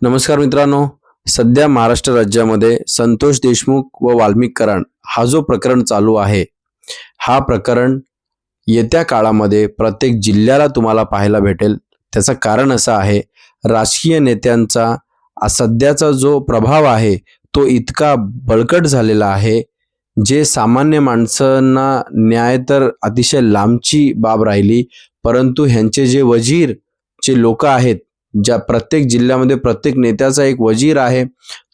नमस्कार मित्रांनो. सध्या महाराष्ट्र राज्यामध्ये संतोष देशमुख व वाल्मिक कराड हा जो प्रकरण चालू आहे, हा प्रकरण येत्या काळामध्ये प्रत्येक जिल्ह्याला तुम्हाला पाहायला भेटेल. त्याचं कारण असं आहे, राजकीय नेत्यांचा सध्याचा जो प्रभाव आहे तो इतका बळकट झालेला आहे, जे सामान्य माणसांना न्याय तर अतिशय लांबची बाब राहिली, परंतु ह्यांचे जे वजीर जे लोक आहेत, ज्या प्रत्येक जिल्ह्यामध्ये प्रत्येक नेत्याचा एक वजीर आहे,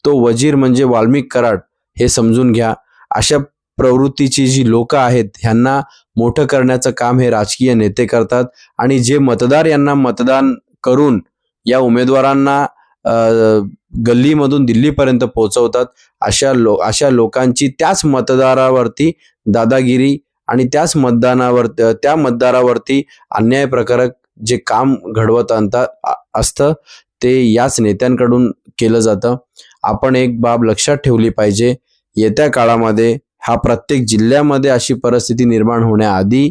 तो वजीर म्हणजे वाल्मिक कराड हे समजून घ्या. अशा प्रवृत्तीची जी लोक आहेत ह्यांना मोठं करण्याचं काम हे राजकीय नेते करतात आणि जे मतदार यांना मतदान करून या उमेदवारांना गल्लीमधून दिल्लीपर्यंत पोहोचवतात, अशा लोकांची त्याच मतदारावरती दादागिरी आणि त्या मतदारावरती अन्याय प्रकारक जे काम घडवत असतं ते याच नेत्यांकडून केलं जातं. आपण एक बाब लक्षात ठेवली पाहिजे, येत्या काळामध्ये हा प्रत्येक जिल्ह्यामध्ये अशी परिस्थिती निर्माण होण्याआधी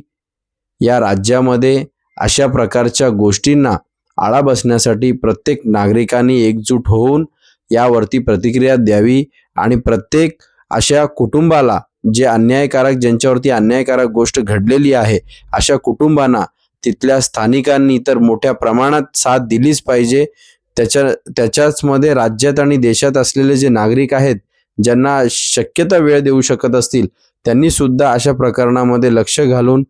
या राज्यामध्ये अशा प्रकारच्या गोष्टींना आळा बसण्यासाठी प्रत्येक नागरिकांनी एकजूट होऊन यावरती प्रतिक्रिया द्यावी आणि प्रत्येक अशा कुटुंबाला ज्यांच्यावरती अन्यायकारक गोष्ट घडलेली आहे अशा कुटुंबांना तिथल्या स्थानिकांनी तर मोठ्या प्रमाणात साथ दिलीच पाहिजे. त्याच्याच मध्ये राज्यात आणि देशात असलेले जे नागरिक आहेत, ज्यांना शक्यता वेळ देऊ शकत असतील, त्यांनी सुद्धा अशा प्रकरणामध्ये लक्ष घालून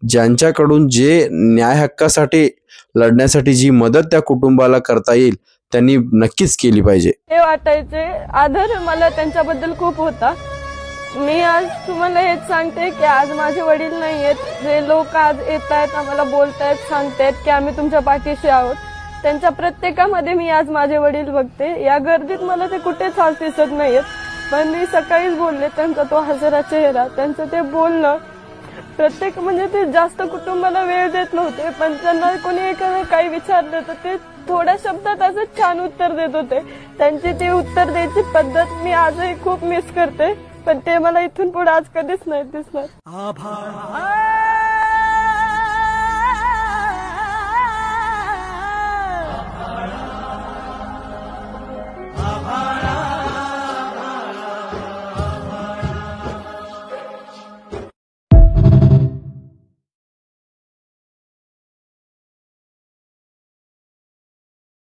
ज्यांच्याकडून जे न्याय हक्कासाठी लढण्यासाठी जी मदत त्या कुटुंबाला करता येईल त्यांनी नक्कीच केली पाहिजे. हे वाटायचे आदर मला त्यांच्याबद्दल खूप होता. मी आज तुम्हाला हेच सांगते की आज माझे वडील नाही आहेत, जे लोक आज येत आहेत, आम्हाला बोलतायत, सांगतायत की आम्ही तुमच्या पाठीशी आहोत, त्यांच्या प्रत्येकामध्ये मी आज माझे वडील बघते. या गर्दीत मला ते कुठेच आज दिसत नाहीयेत, पण मी सकाळीच बोलले, त्यांचा तो हसरा चेहरा, त्यांचं ते बोलणं, प्रत्येक म्हणजे ते जास्त कुटुंबाला वेळ देत नव्हते, पण त्यांना कोणी काही विचारलं तर ते थोड्या शब्दात असं छान उत्तर देत होते. त्यांची ती उत्तर द्यायची पद्धत मी आजही खूप मिस करते, पण ते मला इथून पुढे आज कधीच नाही दिसणार.